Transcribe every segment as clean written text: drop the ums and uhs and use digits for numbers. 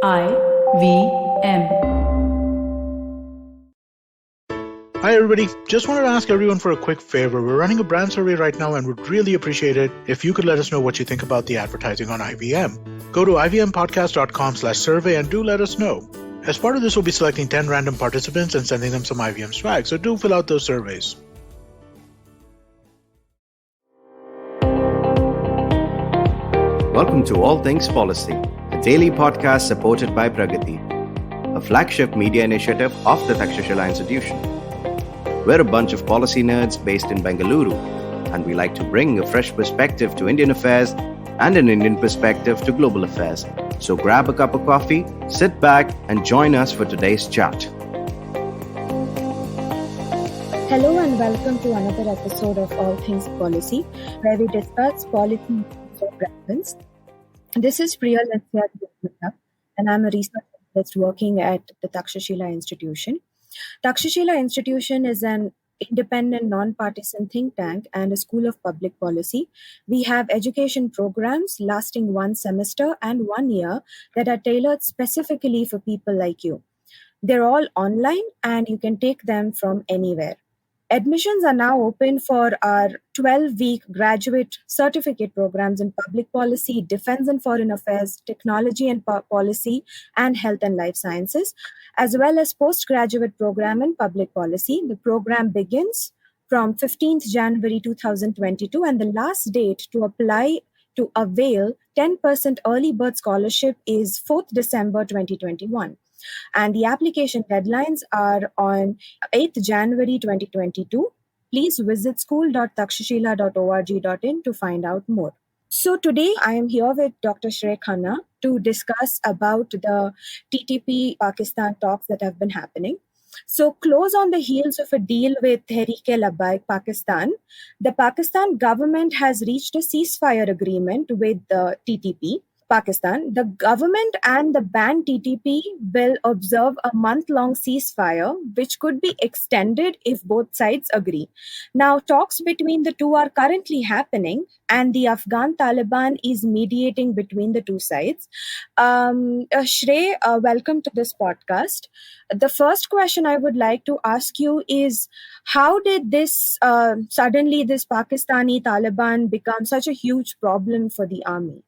IVM. Hi everybody, just wanted to ask everyone for a quick favor. We're running a brand survey right now and would really appreciate it if you could let us know what you think about the advertising on IVM. Go to ivmpodcast.com/survey and do let us know. As part of this, we'll be selecting 10 random participants and sending them some IVM swag, so do fill out those surveys. Welcome to All Things Policy, a daily podcast supported by Pragati, a flagship media initiative of the Takshashila Institution. We're a bunch of policy nerds based in Bengaluru, and we like to bring a fresh perspective to Indian affairs and an Indian perspective to global affairs. So grab a cup of coffee, sit back, and join us for today's chat. Hello and welcome to another episode of All Things Policy, where we discuss policy for relevance. This is Priyal Lyncia D'almeida, and I'm a research analyst working at the Takshashila Institution. Takshashila Institution is an independent, non-partisan think tank and a school of public policy. We have education programs lasting 1 semester and 1 year that are tailored specifically for people like you. They're all online and you can take them from anywhere. Admissions are now open for our 12-week graduate certificate programs in public policy, defense and foreign affairs, technology and policy, and health and life sciences, as well as postgraduate program in public policy. The program begins from 15th January 2022, and the last date to apply to avail 10% early bird scholarship is 4th December 2021. And the application deadlines are on 8th January 2022. Please visit school.takshashila.org.in to find out more. So today I am here with Dr. Shrey Khanna to discuss about the TTP Pakistan talks that have been happening. So close on the heels of a deal with Tehreek-e-Taliban Pakistan, the Pakistan government has reached a ceasefire agreement with the TTP. Pakistan, the government and the banned TTP will observe a month-long ceasefire, which could be extended if both sides agree. Now, talks between the two are currently happening, and the Afghan Taliban is mediating between the two sides. Shrey, welcome to this podcast. The first question I would like to ask you is, how did this suddenly this Pakistani Taliban become such a huge problem for the army?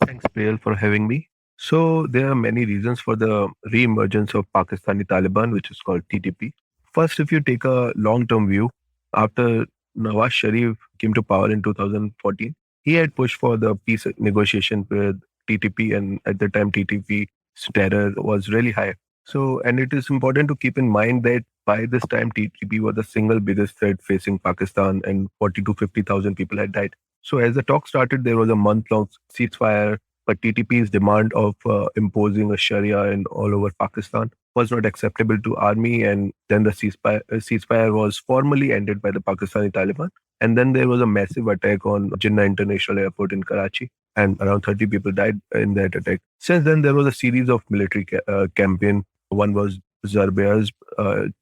Thanks, Priyal, for having me. So, there are many reasons for the re-emergence of Pakistani Taliban, which is called TTP. First, if you take a long-term view, after Nawaz Sharif came to power in 2014, he had pushed for the peace negotiation with TTP, and at the time, TTP's terror was really high. So, and it is important to keep in mind that by this time, TTP was the single biggest threat facing Pakistan, and 40 to 50,000 people had died. So as the talk started, there was a month-long ceasefire, but TTP's demand of imposing a Sharia in all over Pakistan was not acceptable to army, and then the ceasefire was formally ended by the Pakistani Taliban. And then there was a massive attack on Jinnah International Airport in Karachi, and around 30 people died in that attack. Since then, there was a series of military campaign. One was Zarbiaz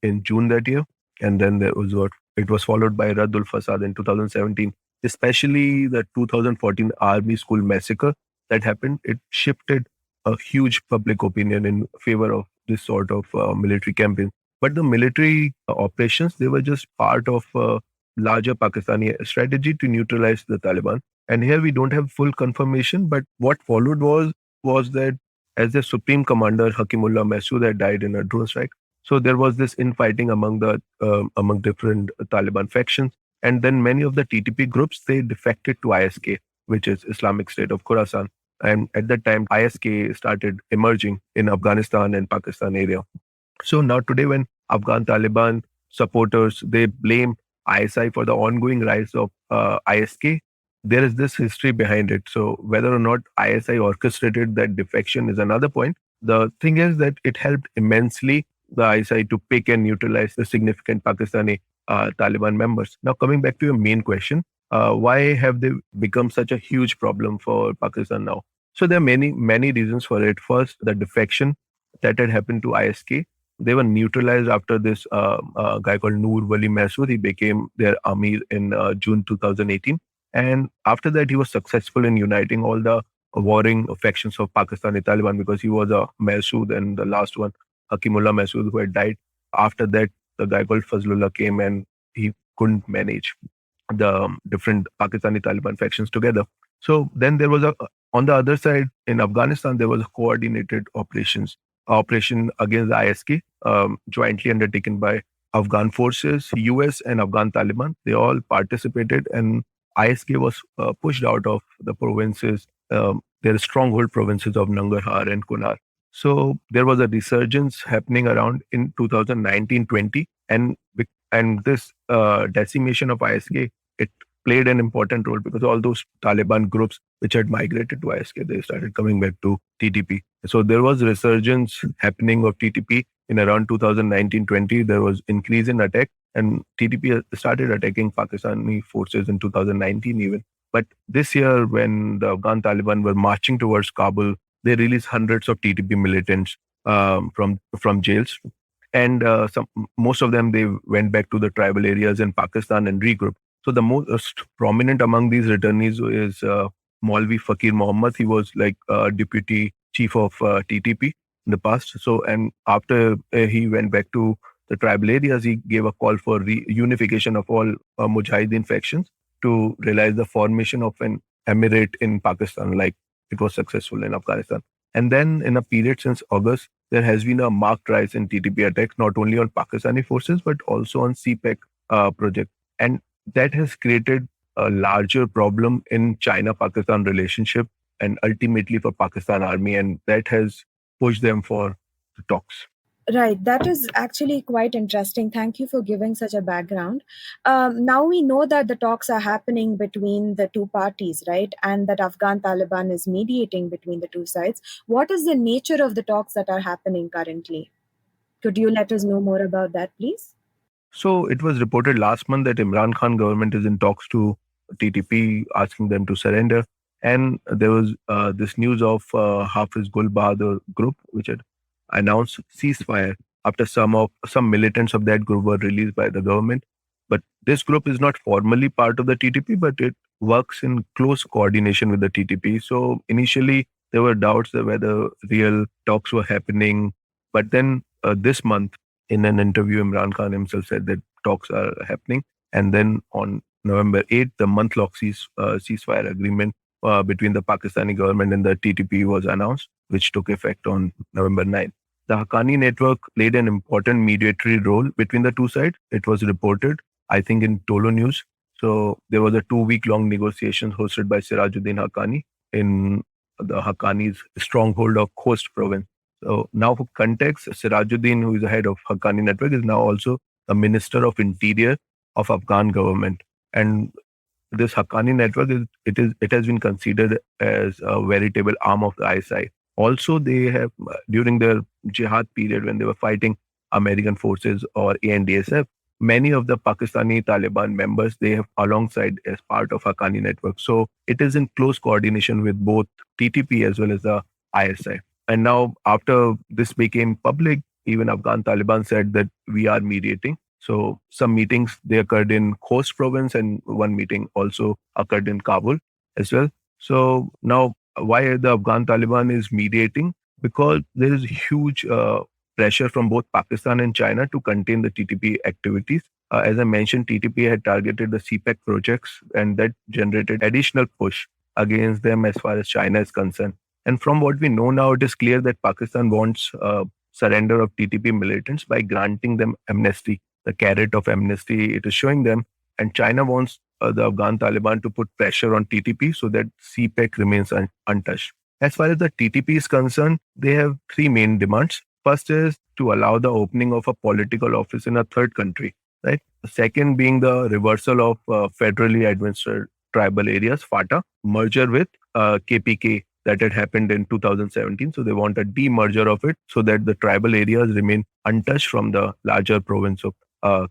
in June that year, and then it was followed by Raddul Fasad in 2017. Especially the 2014 Army School massacre that happened, it shifted a huge public opinion in favor of this sort of military campaign. But the military operations, they were just part of a larger Pakistani strategy to neutralize the Taliban. And here we don't have full confirmation, but what followed was that as the Supreme Commander Hakimullah Masood had died in a drone strike, so there was this infighting among different Taliban factions. And then many of the TTP groups, they defected to ISK, which is Islamic State of Khorasan. And at that time, ISK started emerging in Afghanistan and Pakistan area. So now today, when Afghan Taliban supporters, they blame ISI for the ongoing rise of ISK, there is this history behind it. So whether or not ISI orchestrated that defection is another point. The thing is that it helped immensely the ISI to pick and neutralize the significant Pakistani Taliban members. Now, coming back to your main question, why have they become such a huge problem for Pakistan now? So there are many reasons for it. First, the defection that had happened to ISK. They were neutralized after this guy called Noor Wali Masood. He became their Amir in June 2018. And after that, he was successful in uniting all the warring factions of Pakistani Taliban, because he was a Masood, and the last one, Hakimullah Masood, who had died. After that, the guy called Fazlullah came, and he couldn't manage the different Pakistani Taliban factions together. So then there was on the other side in Afghanistan, there was a coordinated operation against the ISK, jointly undertaken by Afghan forces, US and Afghan Taliban. They all participated, and ISK was pushed out of the provinces, their stronghold provinces of Nangarhar and Kunar. So there was a resurgence happening around in 2019-20, and this decimation of ISK, it played an important role, because all those Taliban groups which had migrated to ISK, they started coming back to TTP. So there was resurgence happening of TTP in around 2019-20. There was increase in attack, and TTP started attacking Pakistani forces in 2019 even. But this year, when the Afghan Taliban were marching towards Kabul, they released hundreds of TTP militants from jails, and most of them, they went back to the tribal areas in Pakistan and regrouped. So the most prominent among these returnees is Maulvi Fakir Mohammed. He was like deputy chief of TTP in the past. So, and after he went back to the tribal areas, he gave a call for reunification of all Mujahideen factions to realize the formation of an emirate in Pakistan, like it was successful in Afghanistan. And then in a period since August, there has been a marked rise in TTP attacks, not only on Pakistani forces, but also on CPEC project. And that has created a larger problem in China-Pakistan relationship, and ultimately for Pakistan army, and that has pushed them for the talks. Right, that is actually quite interesting. Thank you for giving such a background. Now we know that the talks are happening between the two parties, right? And that Afghan Taliban is mediating between the two sides. What is the nature of the talks that are happening currently? Could you let us know more about that, please? So it was reported last month that Imran Khan government is in talks to TTP, asking them to surrender. And there was this news of Hafiz Gul Bahadur group, which had announced ceasefire after some militants of that group were released by the government. But this group is not formally part of the TTP, but it works in close coordination with the TTP. So initially there were doubts that whether real talks were happening. But then this month, in an interview, Imran Khan himself said that talks are happening. And then on November 8th, the month-long ceasefire agreement between the Pakistani government and the TTP was announced, which took effect on November 9th. The Haqqani network played an important mediatory role between the two sides. It was reported, I think, in Tolo News. So there was a 2-week-long negotiation hosted by Sirajuddin Haqqani in the Haqqani's stronghold of Khost province. So now for context, Sirajuddin, who is the head of Haqqani network, is now also the Minister of Interior of Afghan government. And this Haqqani network, it has been considered as a veritable arm of the ISI. Also, they have, during their jihad period when they were fighting American forces or ANDSF, many of the Pakistani Taliban members, they have alongside as part of Haqqani network. So it is in close coordination with both TTP as well as the ISI. And now after this became public, even Afghan Taliban said that we are mediating. So some meetings, they occurred in Khost province, and one meeting also occurred in Kabul as well. So now why the Afghan Taliban is mediating? Because there is huge pressure from both Pakistan and China to contain the TTP activities. As I mentioned, TTP had targeted the CPEC projects, and that generated additional push against them as far as China is concerned. And from what we know now, it is clear that Pakistan wants surrender of TTP militants by granting them amnesty. The carrot of amnesty it is showing them, and China wants the Afghan Taliban to put pressure on TTP so that CPEC remains untouched. As far as the TTP is concerned, they have 3 main demands. First is to allow the opening of a political office in a third country, right? The second being the reversal of federally administered tribal areas, FATA, merger with KPK that had happened in 2017. So they want a demerger of it so that the tribal areas remain untouched from the larger province of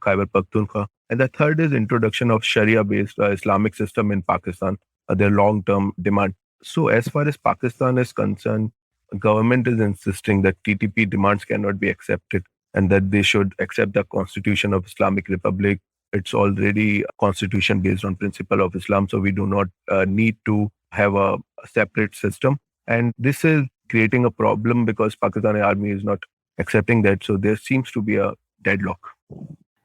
Khyber Pakhtunkhwa. And the third is introduction of Sharia-based Islamic system in Pakistan, their long-term demand. So as far as Pakistan is concerned, government is insisting that TTP demands cannot be accepted and that they should accept the Constitution of Islamic Republic. It's already a constitution based on principle of Islam, so we do not need to have a separate system. And this is creating a problem because Pakistani army is not accepting that. So there seems to be a deadlock.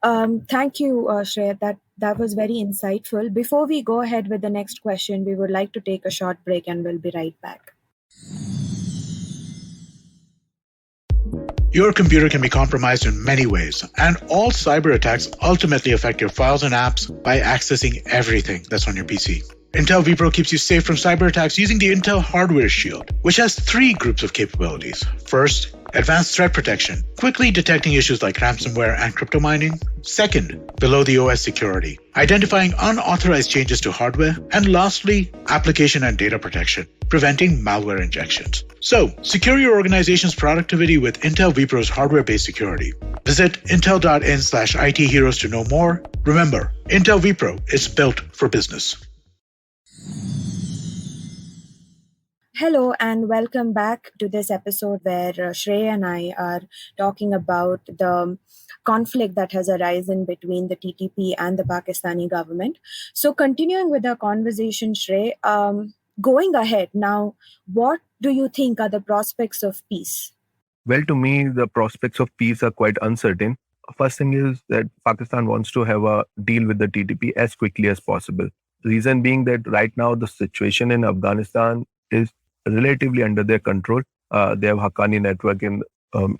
Thank you, Shrey. That was very insightful. Before we go ahead with the next question, we would like to take a short break and we'll be right back. Your computer can be compromised in many ways, and all cyber attacks ultimately affect your files and apps by accessing everything that's on your PC. Intel vPro keeps you safe from cyber attacks using the Intel Hardware Shield, which has 3 groups of capabilities. First, advanced threat protection, quickly detecting issues like ransomware and crypto mining. Second, below the OS security, identifying unauthorized changes to hardware. And lastly, application and data protection, preventing malware injections. So, secure your organization's productivity with Intel vPro's hardware-based security. Visit intel.in/IT Heroes to know more. Remember, Intel vPro is built for business. Hello and welcome back to this episode where Shrey and I are talking about the conflict that has arisen between the TTP and the Pakistani government. So continuing with our conversation, Shrey, going ahead now, what do you think are the prospects of peace? Well, to me, the prospects of peace are quite uncertain. First thing is that Pakistan wants to have a deal with the TTP as quickly as possible. Reason being that right now the situation in Afghanistan is relatively under their control. They have Haqqani network in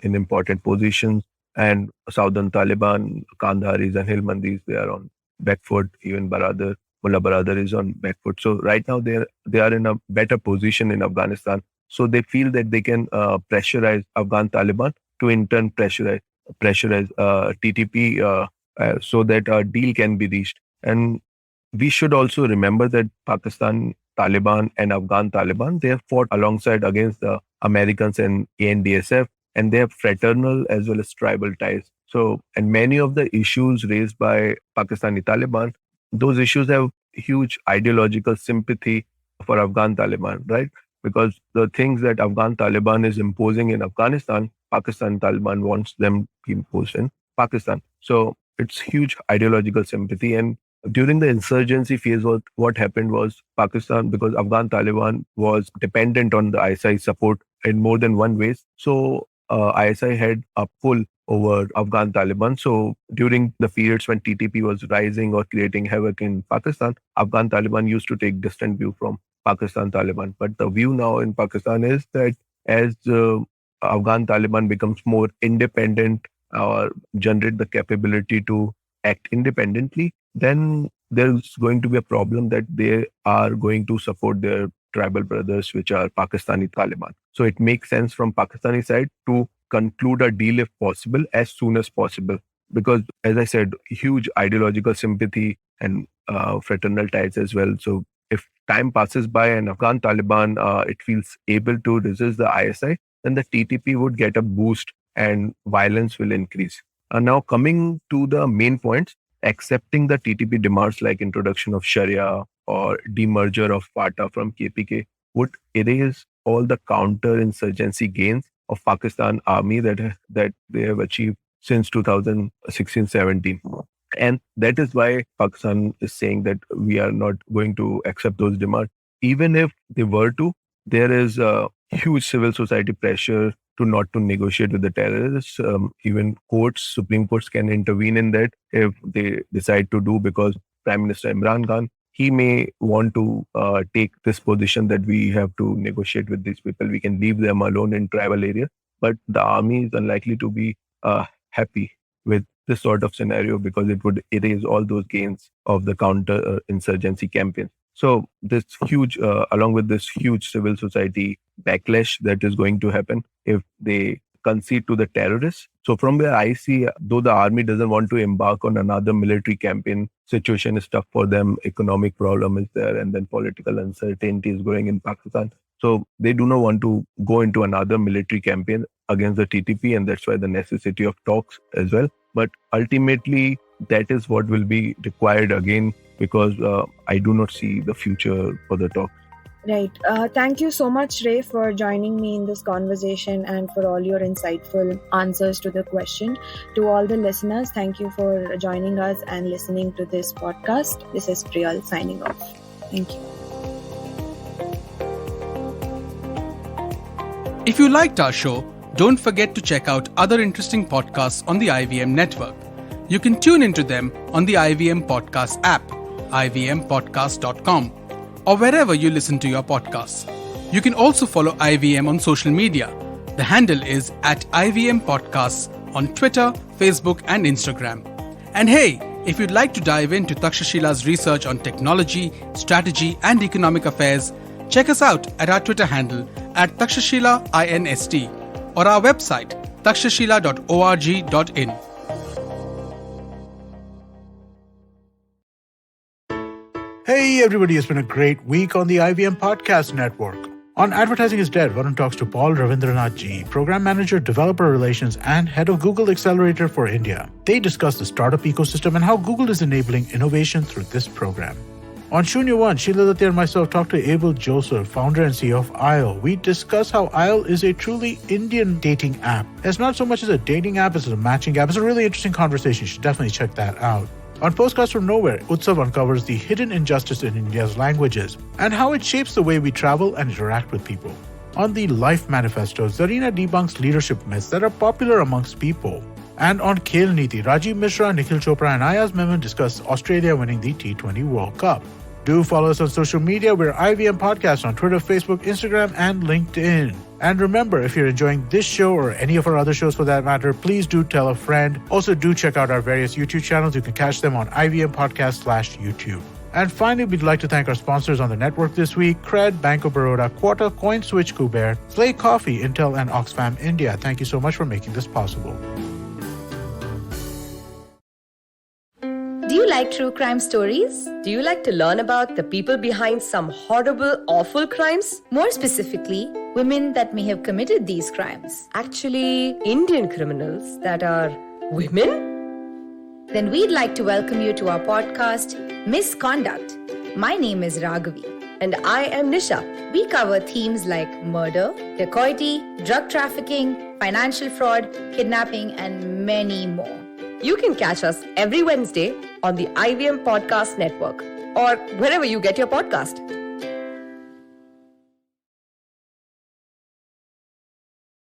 important positions, and Southern Taliban, Kandharis and Hilmandis, they are on back foot. Even Mullah Baradar is on back foot. So right now they are in a better position in Afghanistan. So they feel that they can pressurize Afghan Taliban to in turn pressurize TTP so that a deal can be reached. And we should also remember that Pakistan Taliban and Afghan Taliban, they have fought alongside against the Americans and ANDSF, and they have fraternal as well as tribal ties. So, and many of the issues raised by Pakistani Taliban, those issues have huge ideological sympathy for Afghan Taliban, right? Because the things that Afghan Taliban is imposing in Afghanistan, Pakistan Taliban wants them to impose in Pakistan. So it's huge ideological sympathy. And during the insurgency phase, what happened was Pakistan, because Afghan Taliban was dependent on the ISI support in more than one ways. So ISI had a pull over Afghan Taliban. So during the periods when TTP was rising or creating havoc in Pakistan, Afghan Taliban used to take distant view from Pakistan Taliban. But the view now in Pakistan is that as Afghan Taliban becomes more independent or generate the capability to act independently, then there's going to be a problem that they are going to support their tribal brothers, which are Pakistani Taliban. So it makes sense from Pakistani side to conclude a deal if possible, as soon as possible. Because as I said, huge ideological sympathy and fraternal ties as well. So if time passes by and Afghan Taliban, it feels able to resist the ISI, then the TTP would get a boost and violence will increase. Now coming to the main points, accepting the TTP demands like introduction of Sharia or demerger of FATA from KPK would erase all the counter-insurgency gains of Pakistan army that they have achieved since 2016-17. And that is why Pakistan is saying that we are not going to accept those demands. Even if they were to, there is a huge civil society pressure to not to negotiate with the terrorists. Even Supreme Courts can intervene in that if they decide to do, because Prime Minister Imran Khan, he may want to take this position that we have to negotiate with these people. We can leave them alone in tribal area. But the army is unlikely to be happy with this sort of scenario because it would erase all those gains of the counter-insurgency campaign. So this huge, along with this huge civil society backlash that is going to happen if they concede to the terrorists. So from where I see, though the army doesn't want to embark on another military campaign, situation is tough for them, economic problem is there, and then political uncertainty is growing in Pakistan. So they do not want to go into another military campaign against the TTP, and that's why the necessity of talks as well. But ultimately, that is what will be required again, because I do not see the future for the talks. Right. Thank you so much, Shrey, for joining me in this conversation and for all your insightful answers to the question. To all the listeners, thank you for joining us and listening to this podcast. This is Priyal signing off. Thank you. If you liked our show, don't forget to check out other interesting podcasts on the IVM network. You can tune into them on the IVM Podcast app, ivmpodcast.com, or wherever you listen to your podcasts. You can also follow IVM on social media. The handle is @IVM Podcasts on Twitter, Facebook, and Instagram. And hey, if you'd like to dive into Takshashila's research on technology, strategy, and economic affairs, check us out at our Twitter handle @TakshashilaINST or our website takshashila.org.in. Hey everybody, it's been a great week on the IVM Podcast Network. On Advertising is Dead, Varun talks to Paul Ravindranath G, Program Manager, Developer Relations, and Head of Google Accelerator for India. They discuss the startup ecosystem and how Google is enabling innovation through this program. On Shunya One, Sheila Datti and myself talk to Abel Joseph, founder and CEO of Isle. We discuss how Isle is a truly Indian dating app. It's not so much as a dating app as a matching app. It's a really interesting conversation. You should definitely check that out. On Postcards from Nowhere, Utsav uncovers the hidden injustice in India's languages and how it shapes the way we travel and interact with people. On the Life Manifesto, Zarina debunks leadership myths that are popular amongst people. And on Khel Niti, Rajiv Mishra, Nikhil Chopra, and Ayaz Memon discuss Australia winning the T20 World Cup. Do follow us on social media. We're IVM Podcast on Twitter, Facebook, Instagram, and LinkedIn. And remember, if you're enjoying this show or any of our other shows for that matter, please do tell a friend. Also, do check out our various YouTube channels. You can catch them on IVM Podcast/YouTube. And finally, we'd like to thank our sponsors on the network this week: Cred, Bank of Baroda, Quota, CoinSwitch, Kuber, Slay Coffee, Intel, and Oxfam India. Thank you so much for making this possible. Do you like true crime stories? Do you like to learn about the people behind some horrible, awful crimes? More specifically, women that may have committed these crimes. Actually, Indian criminals that are women? Then we'd like to welcome you to our podcast, Misconduct. My name is Raghavi. And I am Nisha. We cover themes like murder, dacoity, drug trafficking, financial fraud, kidnapping, and many more. You can catch us every Wednesday on the IVM Podcast Network or wherever you get your podcast.